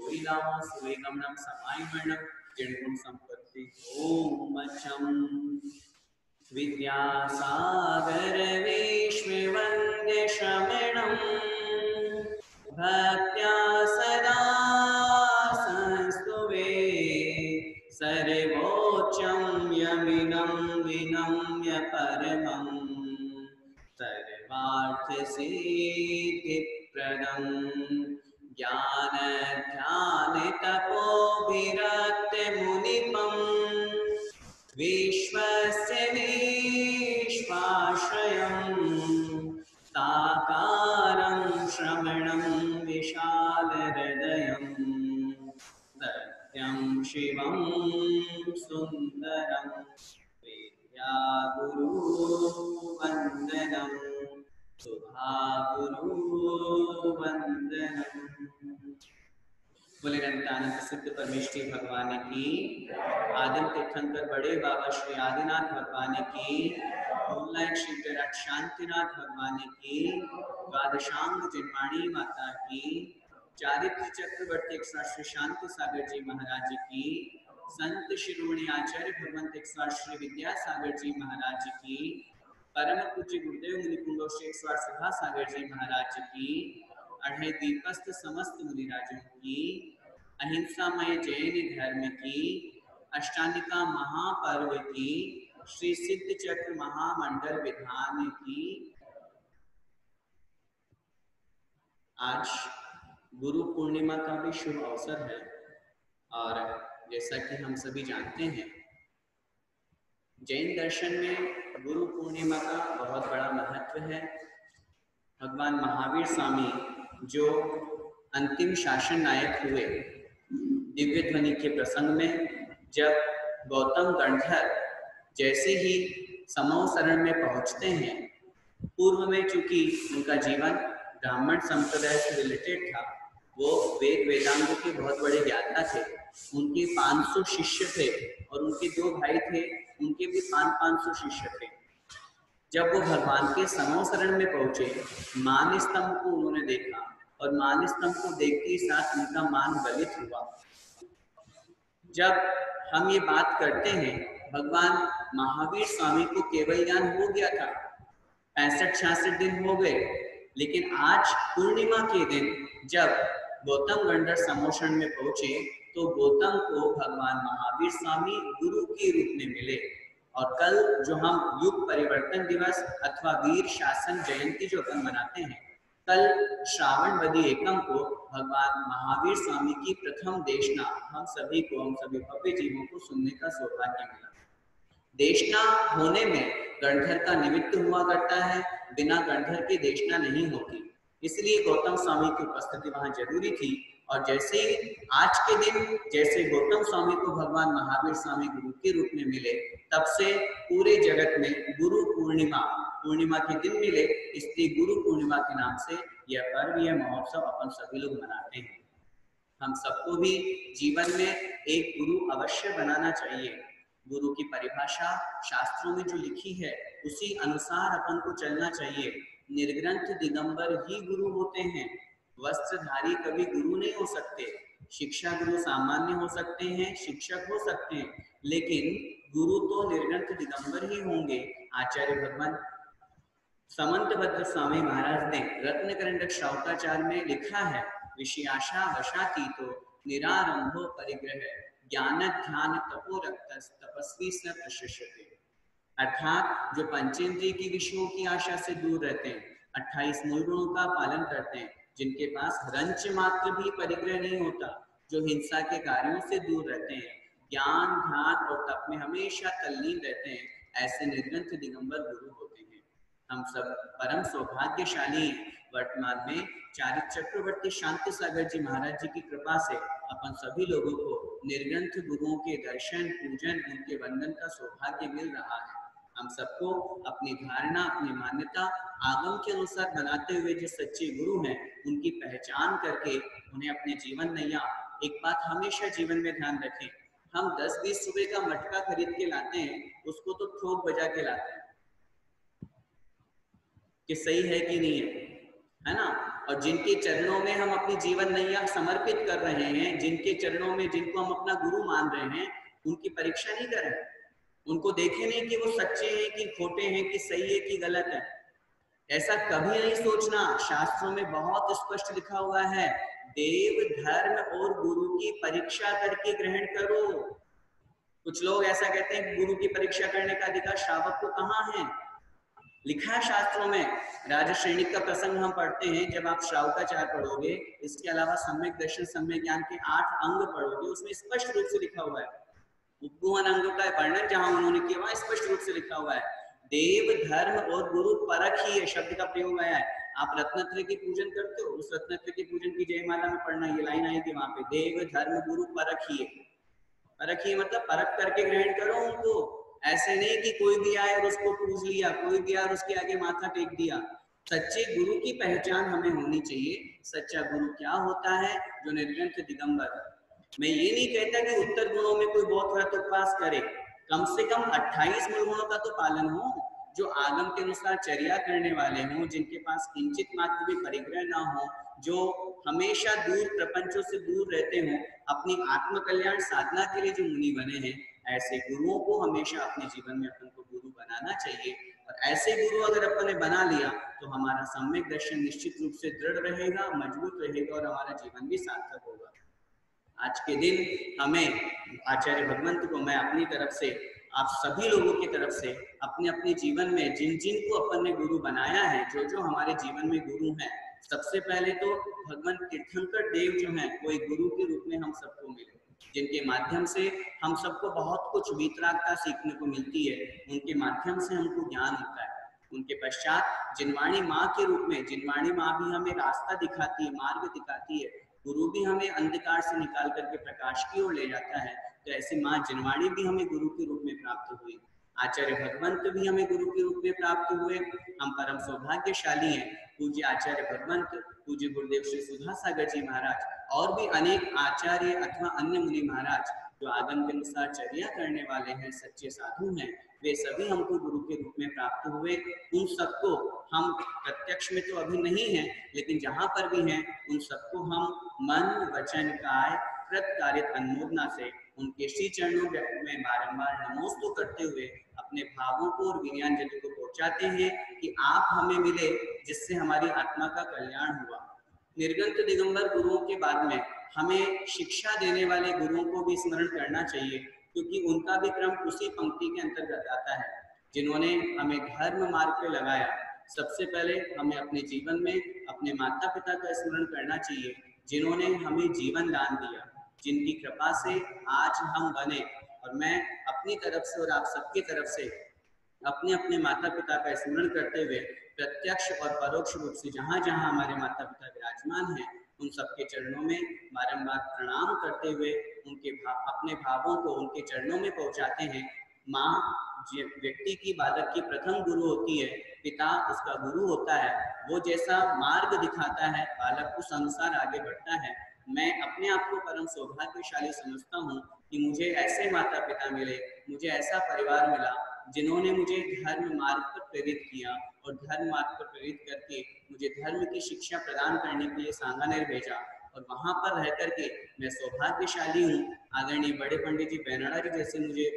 ओरिलामो सुवेगमनं समायमनं जिणगुण संपत्ति ओम मचम विद्यासागर विश्ववन्द्य शमणं भक्त्या सदा संस्तुवे सर्वोच्चं यमिनं विनम्य परमं सर्वार्थसिद्धिप्रदं ज्ञानध्यानतपोभिरक्तमुनिपं विश्वस्य विश्वाश्रयं साकारं श्रमणं विशालहृदयं सत्यं शिवं सुन्दरं विद्यागुरुवन्दनं सुधागुरुवन्दनम्। बोले अनंत सिद्ध परमेश्वरी भगवान की, आदिम तीर्थंकर बड़े बाबा श्री आदिनाथ भगवान की, मूलनायक श्री विराट शांतिनाथ भगवान की, द्वादशांग जिनवाणी माता की, चारित्र चक्रवर्ती श्री शांति सागर जी महाराज की, संत शिरोमणि आचार्य भगवंत श्री विद्यासागर जी महाराज की, परम पूज्य गुरुदेव मुनिकुंडो श्री सभा सागर जी महाराज की, अढ़े दीपस्थ समस्त मुनिराजों की, अहिंसामय जैन धर्म की, अष्टानिका महापर्व की, श्री सिद्ध चक्र महामंडल विधान की। आज गुरु पूर्णिमा का भी शुभ अवसर है और जैसा कि हम सभी जानते हैं, जैन दर्शन में गुरु पूर्णिमा का बहुत बड़ा महत्व है। भगवान महावीर स्वामी जो अंतिम शासन नायक हुए, दिव्य ध्वनि के प्रसंग में जब गौतम गणधर जैसे ही समूह शरण में पहुंचते हैं, पूर्व में चूंकि उनका जीवन ब्राह्मण संप्रदाय से रिलेटेड था, वो वेद वेदांगों के बहुत बड़े ज्ञाता थे। उनके 500 शिष्य थे और उनके 2 भाई थे, उनके भी 500 शिष्य थे। जब वो भगवान के समूह शरण में पहुंचे, मान स्तंभ को उन्होंने देखा और मान स्तंभ को देखते ही साथ उनका मान गलित हुआ। जब हम ये बात करते हैं, भगवान महावीर स्वामी को केवल ज्ञान हो गया था, 65-66 दिन हो गए, लेकिन आज पूर्णिमा के दिन जब गौतम गणधर समोषण में पहुंचे तो गौतम को भगवान महावीर स्वामी गुरु के रूप में मिले। और कल जो हम युग परिवर्तन दिवस अथवा वीर शासन जयंती जो हम मनाते हैं, कल श्रावण वदी एकम को भगवान महावीर स्वामी की प्रथम देशना हम सभी भव्य जीवों को सुनने का सौभाग्य मिला। देशना होने में गणधर का निमित्त हुआ करता है, बिना गणधर के देशना नहीं होती, इसलिए गौतम स्वामी की उपस्थिति वहां जरूरी थी। और जैसे ही आज के दिन जैसे गौतम स्वामी को भगवान महावीर स्वामी गुरु के रूप में मिले, तब से पूरे जगत में गुरु पूर्णिमा पूर्णिमा के दिन मिले, इसलिए गुरु पूर्णिमा के नाम से यह पर्व, यह महोत्सव अपन सभी लोग मनाते हैं। हम सबको भी जीवन में एक गुरु अवश्य बनाना चाहिए। गुरु की परिभाषा शास्त्रों में जो लिखी है उसी अनुसार अपन को चलना चाहिए। निर्ग्रंथ दिगंबर ही गुरु होते हैं। वस्त्रधारी कभी गुरु नहीं हो सकते। शिक्षा गुरु सामान्य हो सकते हैं, शिक्षक हो सकते हैं, लेकिन गुरु तो निर्ग्रंथ दिगंबर ही होंगे। आचार्य भगवान समंतभद्र स्वामी महाराज ने रत्नकरंडक श्रावकाचार में लिखा है, विषयाशा वशातीतो निरारंभो परिग्रह ज्ञान ध्यान तपोरक्त तपस्वी स प्रशिष्यते। अर्थात जो पंचेंद्रिय की विषयों की आशा से दूर रहते हैं, 28 मूल गुणों का पालन करते हैं, जिनके पास रंच मात्र भी परिग्रह नहीं होता, जो हिंसा के कार्यों से दूर रहते हैं, ज्ञान ध्यान और तप में हमेशा तल्लीन रहते हैं, ऐसे निर्ग्रंथ दिगंबर गुरु होते हैं। हम सब परम सौभाग्यशाली हैं। वर्तमान में चारित चक्रवर्ती शांति सागर जी महाराज जी की कृपा से अपन सभी लोगों को निर्ग्रंथ गुरुओं के दर्शन पूजन उनके वंदन का सौभाग्य मिल रहा है। हम सबको अपनी धारणा अपनी मान्यता आगम के अनुसार बनाते हुए जो सच्चे गुरु हैं उनकी पहचान करके उन्हें अपने जीवन नैया, एक बात हमेशा जीवन में ध्यान रखें, हम 10-20 रुपए का मटका खरीद के लाते हैं, उसको तो ठोक बजा के लाते हैं कि सही है कि नहीं है ना। और जिनके चरणों में हम अपनी जीवन नैया समर्पित कर रहे हैं, जिनके चरणों में जिनको हम अपना गुरु मान रहे हैं, उनकी परीक्षा नहीं करें, उनको देखें नहीं कि वो सच्चे हैं कि खोटे हैं, कि सही है कि गलत है। ऐसा कभी नहीं सोचना। शास्त्रों में बहुत स्पष्ट लिखा हुआ है, देव धर्म और गुरु की परीक्षा करके ग्रहण करो। कुछ लोग ऐसा कहते हैं गुरु की परीक्षा करने का अधिकार श्रावक को कहाँ है। लिखा है शास्त्रों में। राजा श्रेणिक का प्रसंग हम पढ़ते हैं, जब आप श्रावकाचार पढ़ोगे, इसके अलावा सम्यक दर्शन सम्यक ज्ञान के 8 अंग पढ़ोगे, उसमें स्पष्ट रूप से लिखा हुआ है, उपगुहन अंगों का वर्णन जहां उन्होंने किया वहां स्पष्ट रूप से लिखा हुआ है, देव धर्म और गुरु परख ही है शब्द का प्रयोग आया है। आप रत्नत्रय की पूजन करते हो, उस रत्नत्रय की पूजन की जयमाला में पढ़ना, ये लाइन आई थी वहां पे, देव धर्म गुरु परख ही है। परख ही मतलब परख करके ग्रहण करो उनको। ऐसे नहीं कि कोई भी आए और उसको पूज लिया, कोई भी आए और उसके आगे माथा टेक दिया। सच्चे गुरु की पहचान हमें होनी चाहिए। सच्चा गुरु क्या होता है? जो निर्ग्रंथ दिगंबर। मैं ये नहीं कहता कि उत्तर गुणों में कोई बहुत व्रत उपवास करे, कम से कम 28 मूल गुणों का तो पालन हो, जो आगम के अनुसार चर्या करने वाले हों, जिनके पास किंचित मात्र भी परिग्रह ना हो, जो हमेशा दूर प्रपंचों से दूर रहते हों, अपनी आत्म कल्याण साधना के लिए जो मुनि बने हैं, ऐसे गुरुओं को हमेशा अपने जीवन में अपन को गुरु बनाना चाहिए। और ऐसे गुरु अगर अपन ने बना लिया तो हमारा सम्यक दर्शन निश्चित रूप से दृढ़ रहेगा, मजबूत रहेगा और हमारा जीवन भी सार्थक होगा। आज के दिन हमें आचार्य भगवंत को मैं अपनी तरफ से, आप सभी लोगों की तरफ से, अपने अपने जीवन में जिन जिन को अपन ने गुरु बनाया है, जो जो हमारे जीवन में गुरु हैं, सबसे पहले तो भगवान तीर्थंकर देव जो हैं वो एक गुरु के रूप में हम सबको मिले, जिनके माध्यम से हम सबको बहुत कुछ वीतरागता सीखने को मिलती है, उनके माध्यम से हमको ज्ञान होता है। उनके पश्चात जिनवाणी माँ के रूप में, जिनवाणी माँ भी हमें रास्ता दिखाती है, मार्ग दिखाती है, गुरु भी हमें अंधकार से निकाल करके प्रकाश की ओर ले जाता है। तो ऐसे माँ जिनवाणी भी हमें गुरु के रूप में प्राप्त हुई, आचार्य भगवंत भी हमें गुरु के रूप में प्राप्त हुए। हम परम सौभाग्यशाली हैं। पूज्य आचार्य भगवंत, पूज्य गुरुदेव श्री सुधा सागर जी महाराज और भी अनेक आचार्य अथवा अन्य मुनि महाराज जो आगम के अनुसार चर्या करने वाले हैं, सच्चे साधु हैं, वे सभी हमको गुरु के रूप में प्राप्त हुए। उन सबको हम प्रत्यक्ष में तो अभी नहीं हैं, लेकिन जहाँ पर भी हैं उन सबको हम मन वचन काय कृत कार्य अनुमोदना से उनके श्री चरणों में बारंबार नमोस्तु करते हुए अपने भावों को और विनयांजलि को पहुंचाते हैं कि आप हमें मिले, जिससे हमारी आत्मा का कल्याण हुआ। निर्ग्रंथ दिगंबर गुरुओं के बाद में हमें शिक्षा देने वाले गुरुओं को भी स्मरण करना चाहिए, क्योंकि उनका भी क्रम उसी पंक्ति के अंतर्गत आता है, जिन्होंने हमें धर्म मार्ग पे लगाया। सबसे पहले हमें अपने जीवन में अपने माता पिता का स्मरण करना चाहिए, जिन्होंने हमें जीवन दान दिया, जिनकी कृपा से आज हम बने। और मैं अपनी तरफ से और आप सबकी तरफ से अपने अपने माता पिता का स्मरण करते हुए प्रत्यक्ष और परोक्ष रूप से जहाँ जहाँ हमारे माता पिता विराजमान हैं, उन सबके चरणों में बारंबार प्रणाम करते हुए उनके अपने भावों को उनके चरणों में पहुँचाते हैं माँ व्यक्ति की, बालक की प्रथम गुरु होती है, पिता उसका गुरु होता है। वो जैसा मार्ग दिखाता है बालक उस अनुसार आगे बढ़ता है। मैं अपने आप को परम सौभाग्यशाली समझता हूँ कि मुझे ऐसे माता पिता मिले, मुझे ऐसा परिवार मिला जिन्होंने मुझे धर्म मार्ग पर प्रेरित किया और धर्म मार्ग पर प्रेरित करके मुझे धर्म की शिक्षा प्रदान करने के लिए सांगानेर भेजा। और वहां पर रह करके मैं सौभाग्यशाली हूँ। आदरणीय बड़े पंडित जी बेनाडा जी जैसे मुझे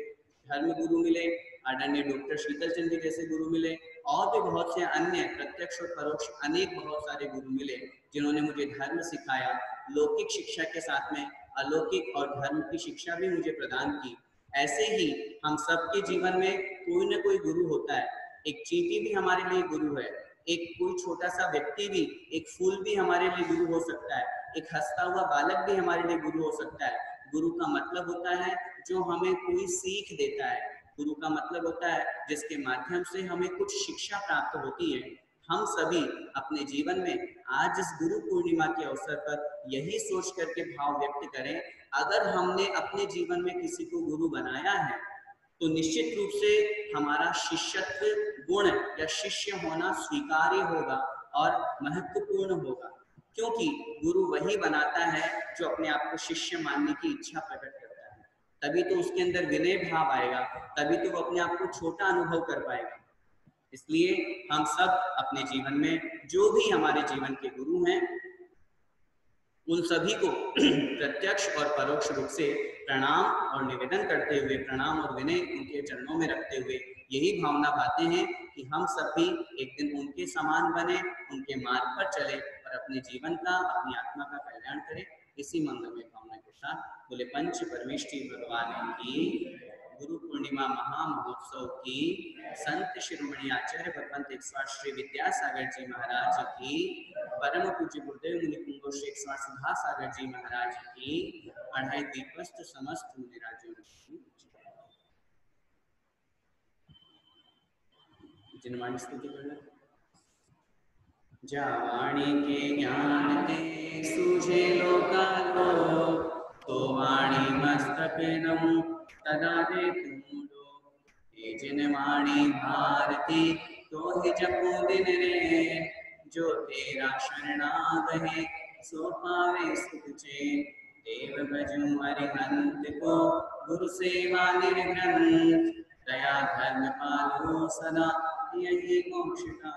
धर्म गुरु मिले, आदरणीय डॉक्टर शीतल चंद जी जैसे गुरु मिले, और भी बहुत से अन्य प्रत्यक्ष और परोक्ष अनेक बहुत सारे गुरु मिले जिन्होंने मुझे धर्म सिखाया। लौकिक शिक्षा के साथ में अलौकिक और धर्म की शिक्षा भी मुझे प्रदान की। ऐसे ही हम सबके जीवन में कोई ना कोई गुरु होता है। एक चींटी भी हमारे लिए गुरु है, एक कोई छोटा सा व्यक्ति भी, एक फूल भी हमारे लिए गुरु हो सकता है, एक हंसता हुआ बालक भी हमारे लिए गुरु हो सकता है। गुरु का मतलब होता है जो हमें कोई सीख देता है। गुरु का मतलब होता है जिसके माध्यम से हमें कुछ शिक्षा प्राप्त होती है। हम सभी अपने जीवन में आज इस गुरु पूर्णिमा के अवसर पर यही सोच करके भाव व्यक्त करें, अगर हमने अपने जीवन में किसी को गुरु बनाया है तो निश्चित रूप से हमारा शिष्यत्व गुण या शिष्य होना स्वीकार्य होगा और महत्वपूर्ण होगा, क्योंकि गुरु वही बनाता है जो अपने आप को शिष्य मानने की इच्छा प्रकट करता है। तभी तो उसके अंदर विनय भाव आएगा, तभी तो वो अपने आप को छोटा अनुभव कर पाएगा। इसलिए हम सब अपने जीवन में जो भी हमारे जीवन के गुरु हैं उन सभी को प्रत्यक्ष और परोक्ष रूप से प्रणाम और निवेदन करते हुए, प्रणाम और विनय उनके चरणों में रखते हुए यही भावना भाते हैं कि हम सब भी एक दिन उनके समान बने, उनके मार्ग पर चले और अपने जीवन का, अपनी आत्मा का कल्याण करें। इसी मंगलमय भावना के साथ बोले पंच परमेष्ठी भगवान की, गुरु पूर्णिमा महामहोत्सव की, संत शिरोमणि आचार्य भगवंत 108 श्री विद्यासागर जी महाराज की, परम पूज्य गुरुदेव मुनि कुंगो श्री 108 सुधा सागर जी महाराज की, अढ़ाई दीपस्थ समस्त मुनि राजों की। जिनवाणी स्तुति करना। जावाणी के ज्ञान ते सूझे लोकालो, तो वाणी मस्तक नमु तदा दे तुमो। ये जिनवाणी भारती तो ही जपो दिन रे, जो तेरा शरणागहे सो पावे सुख चैन। देव भजूं अरिहंत को गुरु सेवा निर्ग्रंथ, दया धर्म पालो सदा यही मोक्ष का